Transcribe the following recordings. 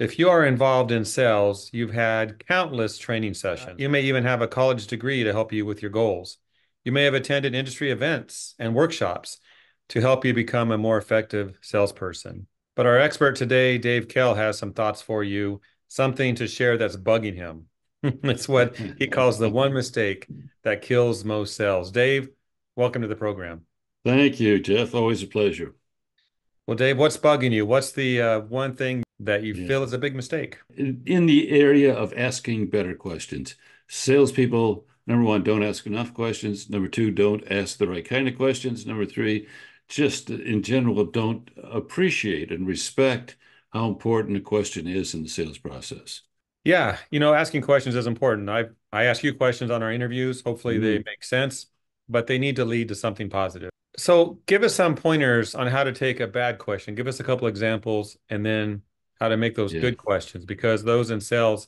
If you are involved in sales, you've had countless training sessions. You may even have a college degree to help you with your goals. You may have attended industry events and workshops to help you become a more effective salesperson. But our expert today, Dave Kahle, has some thoughts for you, something to share that's bugging him. It's what he calls the one mistake that kills most sales. Dave, welcome to the program. Thank you, Jeff. Always a pleasure. Well, Dave, what's bugging you? What's the one thing that you Yeah. feel is a big mistake? In the area of asking better questions, salespeople, number one, don't ask enough questions. Number two, don't ask the right kind of questions. Number three, just in general, don't appreciate and respect how important a question is in the sales process. Yeah, asking questions is important. I ask you questions on our interviews. Hopefully they Mhm. make sense, but they need to lead to something positive. So give us some pointers on how to take a bad question. Give us a couple examples and then how to make those Yeah. good questions because those in sales,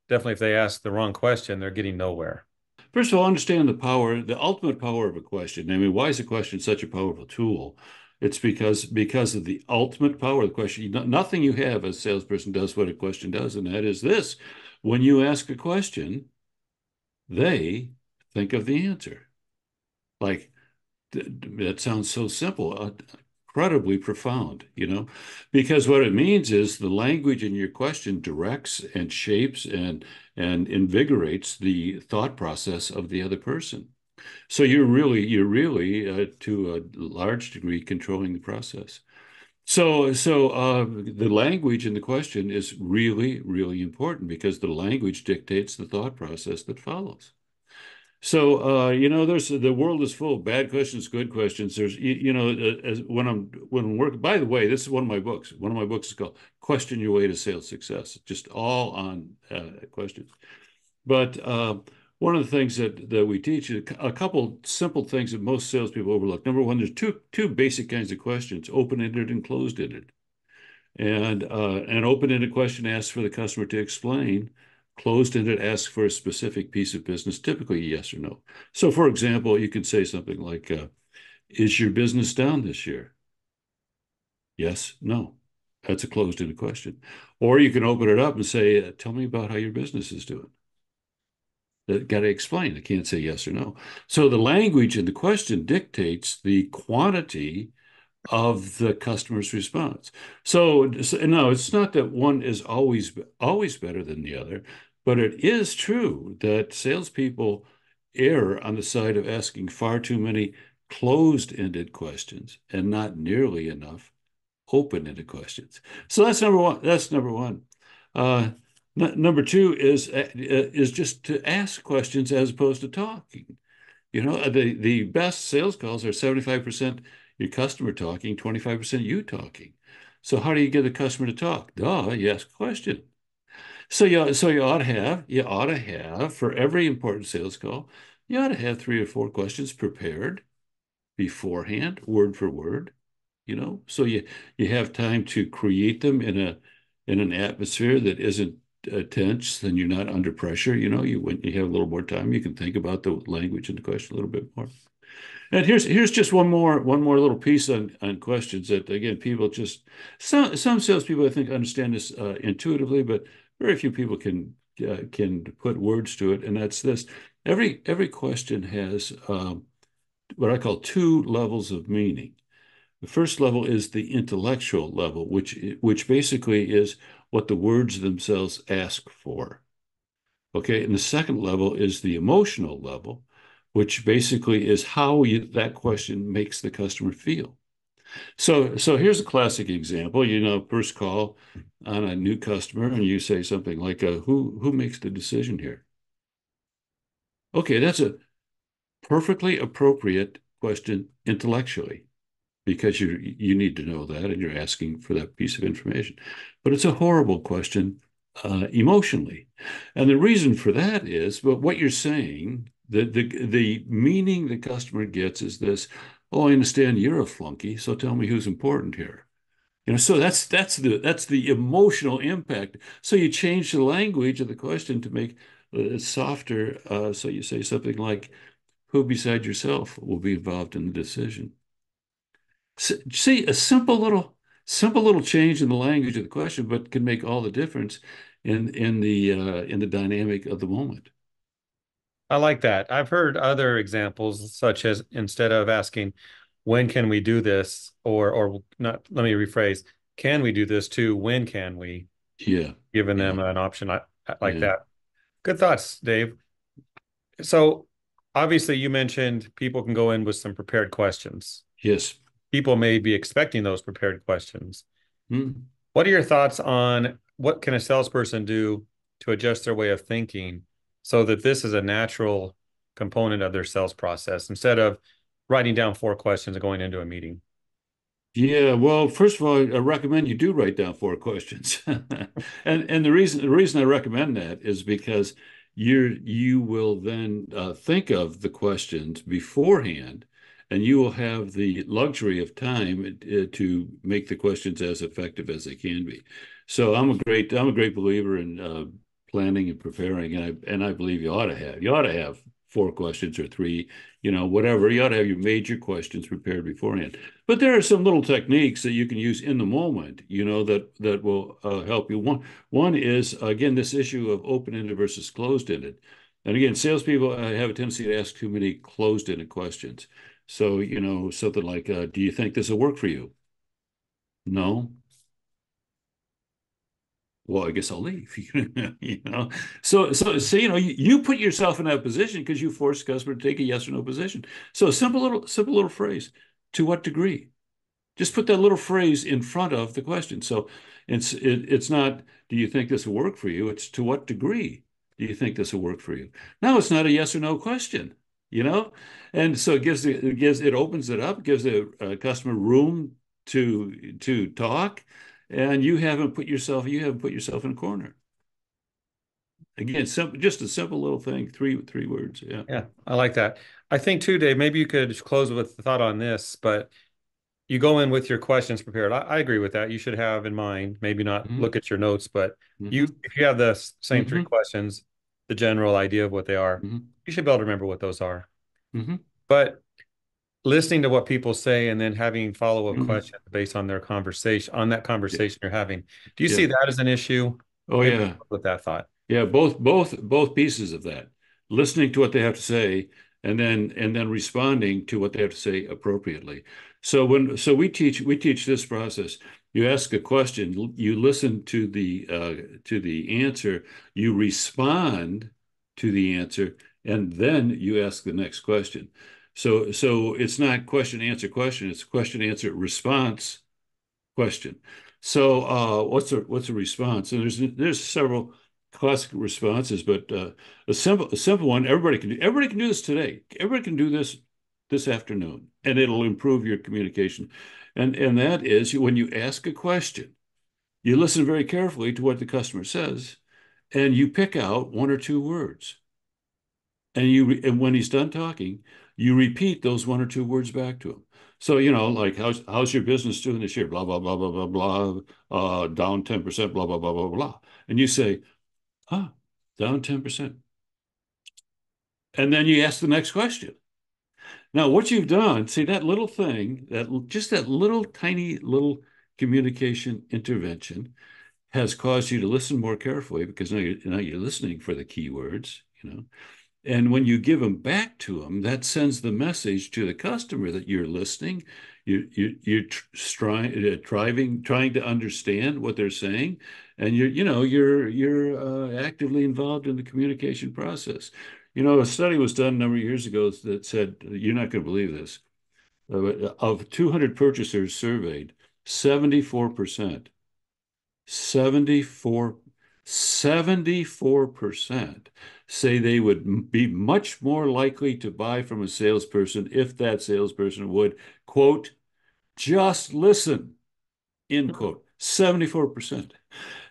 definitely if they ask the wrong question, they're getting nowhere. First of all, understand the power, the ultimate power of a question. I mean, why is a question such a powerful tool? It's because of the ultimate power of the question. Nothing you have as a salesperson does what a question does, and that is this. When you ask a question, they think of the answer. Like that sounds so simple, incredibly profound, because what it means is the language in your question directs and shapes and invigorates the thought process of the other person. So you're really to a large degree controlling the process. So the language in the question is really, really important because the language dictates the thought process that follows. So there's the world is full of bad questions, good questions. There's as when I'm working. By the way, this is one of my books. One of my books is called "Question Your Way to Sales Success." Just all on questions. But one of the things that we teach is a couple simple things that most salespeople overlook. Number one, there's two basic kinds of questions: open-ended and closed-ended. And an open-ended question asks for the customer to explain. Closed-ended asks for a specific piece of business, typically yes or no. So, for example, you could say something like, "Is your business down this year?" Yes, no. That's a closed-ended question. Or you can open it up and say, "Tell me about how your business is doing." They got to explain. They can't say yes or no. So the language in the question dictates the quantity of the customer's response. So no, it's not that one is always better than the other, but it is true that salespeople err on the side of asking far too many closed-ended questions and not nearly enough open-ended questions. So that's number one. That's number one. Uh, Number two is just to ask questions as opposed to talking. The best sales calls are 75% your customer talking, 25% you talking. So how do you get a customer to talk? Duh, you ask a question. So you ought to have for every important sales call, you ought to have three or four questions prepared beforehand, word for word, so you have time to create them in an atmosphere that isn't tense, then you're not under pressure. When you have a little more time, you can think about the language in the question a little bit more. And here's just one more little piece on questions that again people just some salespeople I think understand this intuitively, but very few people can put words to it, and that's this. Every question has what I call two levels of meaning. The first level is the intellectual level, which basically is what the words themselves ask for. Okay, and the second level is the emotional level, which basically is how that question makes the customer feel. So here's a classic example. First call on a new customer, and you say something like, "Who makes the decision here?" Okay, that's a perfectly appropriate question intellectually, because you need to know that and you're asking for that piece of information. But it's a horrible question emotionally. And the reason for that is, but what you're saying, the meaning the customer gets is this: "Oh, I understand you're a flunky, so tell me who's important here." So that's the emotional impact. So you change the language of the question to make it softer. So you say something like, "Who beside yourself will be involved in the decision?" See, a simple little Simple little change in the language of the question, but can make all the difference in the dynamic of the moment. I like that. I've heard other examples, such as instead of asking, when can we do this? Or not, let me rephrase, can we do this too? When can we? Yeah, Giving yeah, them an option like yeah, that. Good thoughts, Dave. So obviously you mentioned people can go in with some prepared questions. yes. People may be expecting those prepared questions. Hmm. What are your thoughts on what can a salesperson do to adjust their way of thinking so that this is a natural component of their sales process instead of writing down four questions and going into a meeting? Yeah, well, first of all, I recommend you do write down four questions. And the reason I recommend that is because you will then think of the questions beforehand, and you will have the luxury of time to make the questions as effective as they can be. So I'm a great believer in planning and preparing, and I believe you ought to have four questions or three, whatever. You ought to have your major questions prepared beforehand. But there are some little techniques that you can use in the moment, that will help you. One is, again, this issue of open-ended versus closed-ended. And again, salespeople have a tendency to ask too many closed-ended questions. So, something like, do you think this will work for you? No. Well, I guess I'll leave. you know. So you put yourself in that position because you force the customer to take a yes or no position. So simple little phrase. To what degree? Just put that little phrase in front of the question. So it's not, do you think this will work for you? It's to what degree do you think this will work for you? Now it's not a yes or no question, you know? And so it opens it up, gives a customer room to talk, and you haven't put yourself in a corner. Again, just a simple little thing, three words. Yeah. Yeah, I like that. I think too, Dave, maybe you could close with the thought on this, but you go in with your questions prepared. I agree with that. You should have in mind, maybe not Hmm. look at your notes, but Hmm. if you have the same three Hmm. questions, the general idea of what they are, Hmm. you should be able to remember what those are. Hmm. But listening to what people say and then having follow-up Hmm. questions based on their conversation, on that Yeah. conversation you're having, do you see Yeah. that as an issue? Oh, Maybe yeah. with that thought. Yeah, both pieces of that. Listening to what they have to say and then responding to what they have to say appropriately. So we teach this process. You ask a question, you listen to the answer, you respond to the answer, and then you ask the next question. So it's not question answer question, it's question answer response question. So, what's a response? And there's several classic responses, but a simple one everybody can do this today. Everybody can do this afternoon, and it'll improve your communication. And that is when you ask a question, you listen very carefully to what the customer says, and you pick out one or two words. And when he's done talking, you repeat those one or two words back to him. So, like how's your business doing this year? Blah, blah, blah, blah, blah, blah. Down 10%, blah, blah, blah, blah, blah. And you say, ah, down 10%. And then you ask the next question. Now, what you've done, see that little thing, that little tiny little communication intervention has caused you to listen more carefully because now you're listening for the key words. And when you give them back to them, that sends the message to the customer that you're listening. You're trying to understand what they're saying, and you're actively involved in the communication process. A study was done a number of years ago that said, you're not going to believe this, of 200 purchasers surveyed, 74%, 74 74% say they would be much more likely to buy from a salesperson if that salesperson would, quote, just listen, end quote. 74%.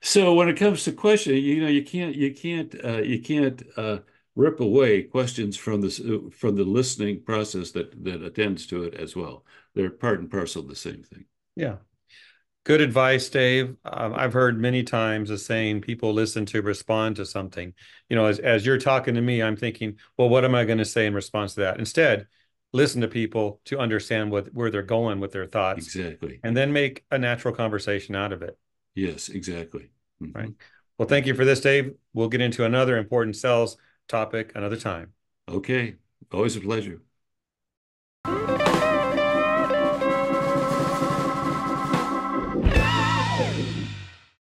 So when it comes to questioning, you can't rip away questions from the listening process that attends to it as well. They're part and parcel of the same thing. Yeah. Good advice, Dave. I've heard many times the saying people listen to respond to something. As you're talking to me, I'm thinking, well, what am I going to say in response to that? Instead, listen to people to understand where they're going with their thoughts, Exactly. and then make a natural conversation out of it. Yes, exactly. Right. Hmm. Well, thank you for this, Dave. We'll get into another important sales topic another time. Okay. Always a pleasure.